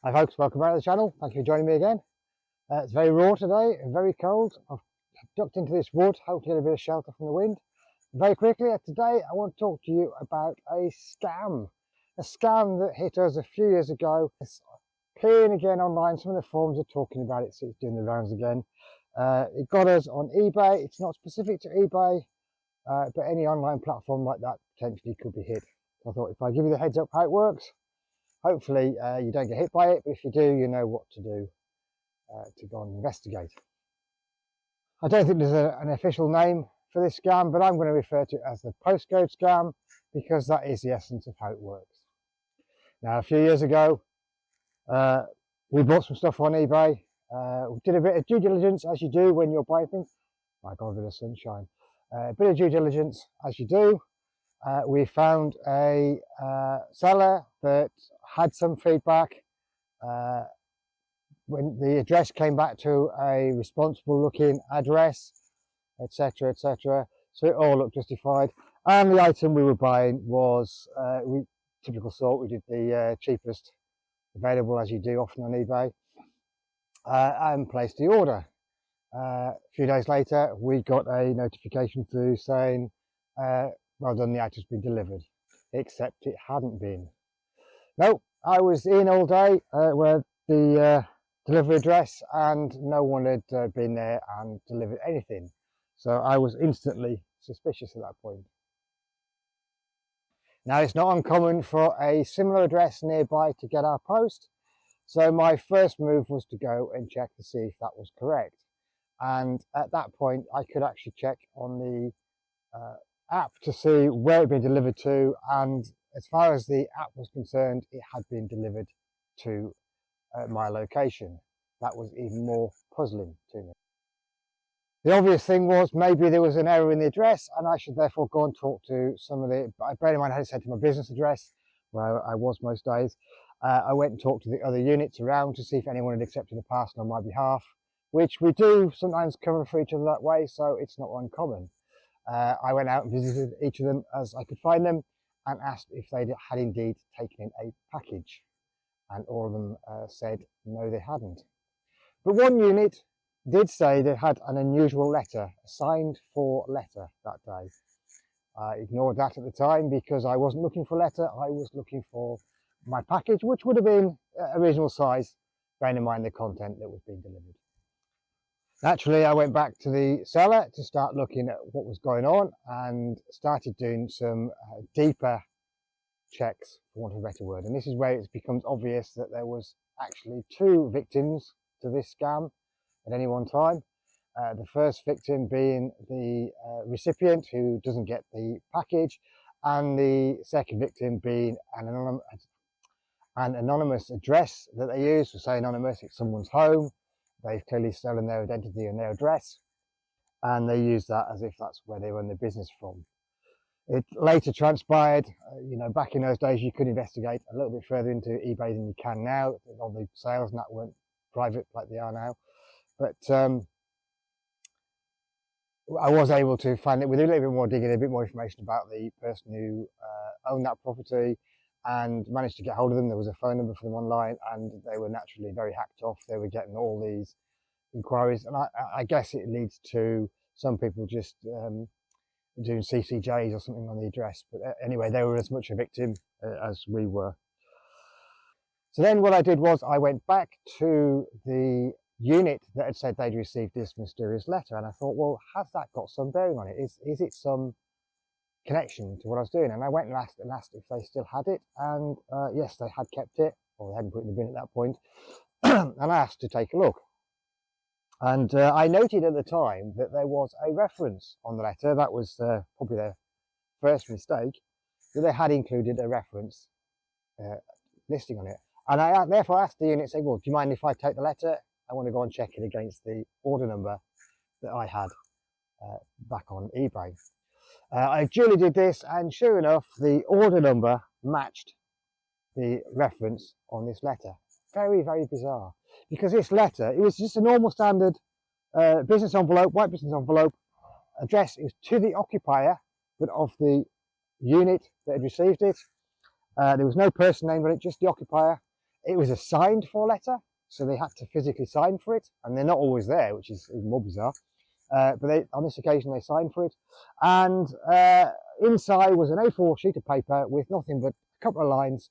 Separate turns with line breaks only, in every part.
Hi folks, welcome back to the channel. Thank you for joining me again. It's very raw today and very cold. I've ducked into this wood, hope to get a bit of shelter from the wind. Very quickly, today I want to talk to you about a scam that hit us a few years ago. It's appearing again online. Some of the forums are talking about it, so it's doing the rounds again. It got us on eBay. It's not specific to eBay, but any online platform like that potentially could be hit. So I thought if I give you the heads up how it works, hopefully you don't get hit by it, but if you do, you know what to do to go and investigate. I don't think there's an official name for this scam, but I'm going to refer to it as the postcode scam because that is the essence of how it works. Now, a few years ago, we bought some stuff on eBay. We did a bit of due diligence, as you do when you're buying things. I got a bit of sunshine. A bit of due diligence, as you do. We found a seller that had some feedback. When the address came back to a responsible looking address, etc, etc, so it all looked justified, and the item we were buying was typical sort. We did the cheapest available, as you do often on eBay, and placed the order. A few days later we got a notification through saying well done, the item's been delivered, except it hadn't been. No, I was in all day where the delivery address, and no one had been there and delivered anything. So I was instantly suspicious at that point. Now, it's not uncommon for a similar address nearby to get our post. So my first move was to go and check to see if that was correct. And at that point, I could actually check on the app to see where it had been delivered to, and as far as the app was concerned, it had been delivered to my location. That was even more puzzling to me. The obvious thing was maybe there was an error in the address and I should therefore go and talk to some of the, bear in mind I had it sent to my business address where I was most days. I went and talked to the other units around to see if anyone had accepted a parcel on my behalf, which we do sometimes cover for each other that way, so it's not uncommon. I went out and visited each of them as I could find them and asked if they had indeed taken in a package, and all of them said no, they hadn't. But one unit did say they had an unusual letter, a signed for letter that day. I ignored that at the time because I wasn't looking for a letter, I was looking for my package, which would have been a reasonable size, bearing in mind the content that was being delivered. Naturally, I went back to the seller to start looking at what was going on and started doing some deeper checks, for want of a better word. And this is where it becomes obvious that there was actually two victims to this scam at any one time. The first victim being the recipient who doesn't get the package, and the second victim being an anonymous address that they use. To say anonymous, it's someone's home. They've clearly stolen their identity and their address, and they use that as if that's where they run their business from. It later transpired, you know, back in those days you could investigate a little bit further into eBay than you can now. All the sales and that weren't private like they are now. But I was able to find it with a little bit more digging, a bit more information about the person who owned that property, and managed to get hold of them. There was a phone number for them online, and they were naturally very hacked off. They were getting all these inquiries, and I guess it leads to some people just doing CCJs or something on the address. But anyway, they were as much a victim as we were. So then what I did was I went back to the unit that had said they'd received this mysterious letter, and I thought, well, has that got some bearing on it? Is it some connection to what I was doing? And I went and asked if they still had it, and yes, they had kept it, or they hadn't put it in the bin at that point. And I asked to take a look, and I noted at the time that there was a reference on the letter. That was probably their first mistake, that they had included a reference listing on it. And I therefore asked the unit, saying, well, do you mind if I take the letter? I want to go and check it against the order number that I had back on eBay. I duly did this, and sure enough, the order number matched the reference on this letter. Very, very bizarre, because this letter, it was just a normal standard business envelope, white business envelope, address. It was to the occupier, but of the unit that had received it. There was no person name on it, just the occupier. It was a signed for letter, so they had to physically sign for it, and they're not always there, which is even more bizarre. But on this occasion, they signed for it, and inside was an A4 sheet of paper with nothing but a couple of lines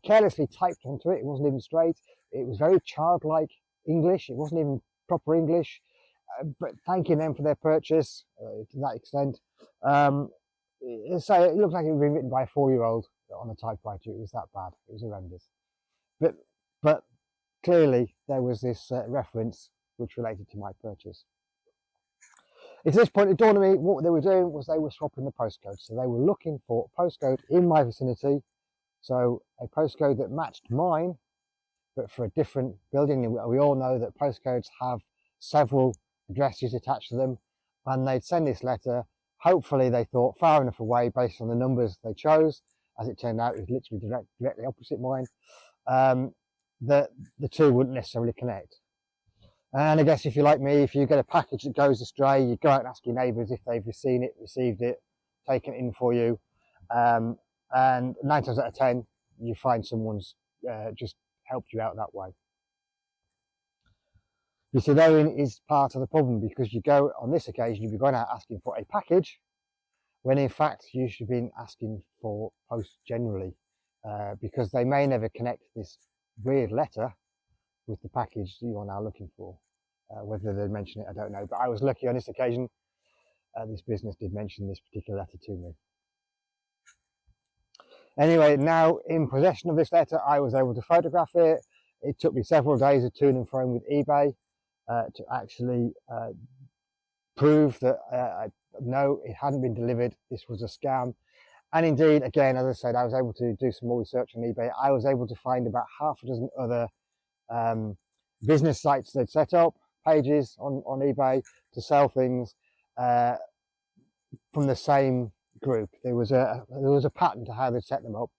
carelessly typed onto it. It wasn't even straight. It was very childlike English. It wasn't even proper English, but thanking them for their purchase to that extent. So it looked like it had been written by a 4-year-old on a typewriter. It was that bad. It was horrendous. But clearly there was this reference which related to my purchase. At this point, it dawned on me what they were doing was they were swapping the postcode. So they were looking for a postcode in my vicinity, so a postcode that matched mine, but for a different building. We all know that postcodes have several addresses attached to them, and they'd send this letter. Hopefully they thought far enough away based on the numbers they chose. As it turned out, it was literally directly opposite mine, that the two wouldn't necessarily connect. And I guess if you're like me, if you get a package that goes astray, you go out and ask your neighbours if they've seen it, received it, taken it in for you. And 9 times out of 10, you find someone's just helped you out that way. You see, therein is part of the problem, because you go, on this occasion, you'll be going out asking for a package, when in fact you should have been asking for post generally, because they may never connect this weird letter with the package you are now looking for. Whether they mention it, I don't know, but I was lucky on this occasion. This business did mention this particular letter to me. Anyway, now in possession of this letter, I was able to photograph it. It took me several days of to and fro with eBay to actually prove that no, it hadn't been delivered. This was a scam. And indeed, again, as I said, I was able to do some more research on eBay. I was able to find about half a dozen other business sites they'd set up, pages on eBay to sell things from the same group. There was a pattern to how they set them up.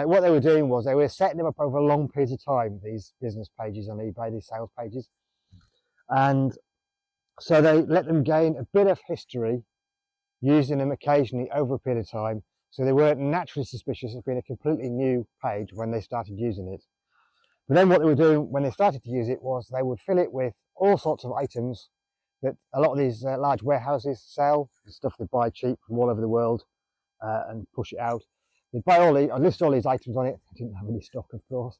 What they were doing was they were setting them up over long periods of time, these business pages on eBay, these sales pages. And so they let them gain a bit of history, using them occasionally over a period of time, so they weren't naturally suspicious of being a completely new page when they started using it. But then what they were doing when they started to use it was they would fill it with all sorts of items that a lot of these large warehouses sell, the stuff they buy cheap from all over the world and push it out. They'd buy list all these items on it. I didn't have any stock, of course.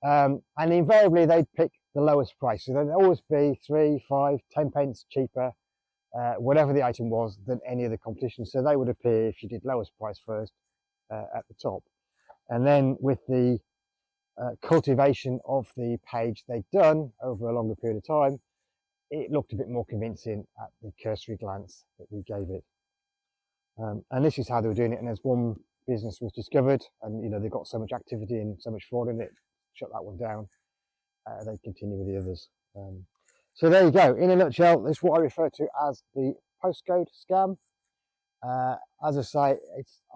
And invariably they'd pick the lowest price. So there'd always be 3, 5, 10 pence cheaper, whatever the item was, than any of the competition. So they would appear, if you did lowest price first, at the top. And then with the cultivation of the page they'd done over a longer period of time, it looked a bit more convincing at the cursory glance that we gave it. And this is how they were doing it. And as one business was discovered, and they got so much activity and so much fraud in it, shut that one down. They continue with the others. So there you go. In a nutshell, this is what I refer to as the postcode scam. As I say,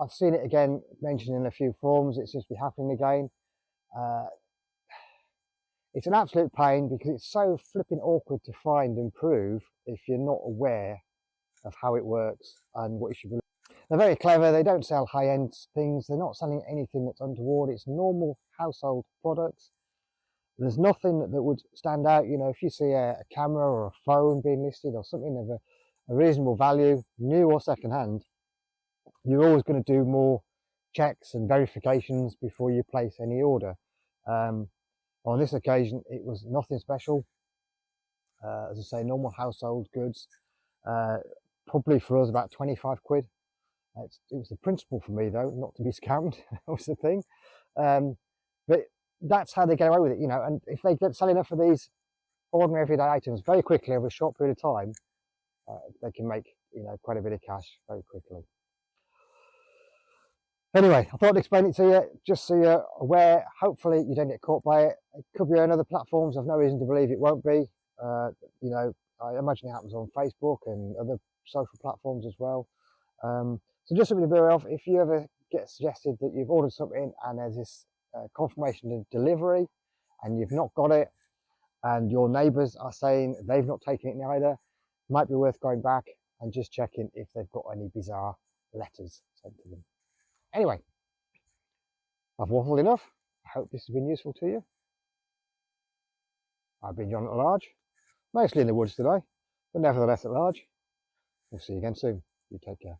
I've seen it again mentioned in a few forums. It seems to be happening again. It's an absolute pain because it's so flipping awkward to find and prove if you're not aware of how it works and what you should be. They're very clever. They don't sell high-end things. They're not selling anything that's untoward. It's normal household products. There's nothing that would stand out. If you see a camera or a phone being listed or something of a reasonable value, new or second-hand, you're always going to do more checks and verifications before you place any order. On this occasion, it was nothing special. As I say, normal household goods. Probably for us about 25 quid. It was the principle for me, though, not to be scammed. That was the thing. But that's how they get away with it, and if they get sell enough of these ordinary everyday items very quickly over a short period of time, they can make quite a bit of cash very quickly. Anyway, I thought I'd explain it to you just so you're aware. Hopefully you don't get caught by it. It could be on other platforms. I've no reason to believe it won't be. I imagine it happens on Facebook and other social platforms as well. So just something to be aware of. If you ever get suggested that you've ordered something and there's this confirmation of delivery and you've not got it, and your neighbours are saying they've not taken it neither, it might be worth going back and just checking if they've got any bizarre letters sent to them. Anyway, I've waffled enough. I hope this has been useful to you. I've been John at large, mostly in the woods today, but nevertheless at large. We'll see you again soon. You take care.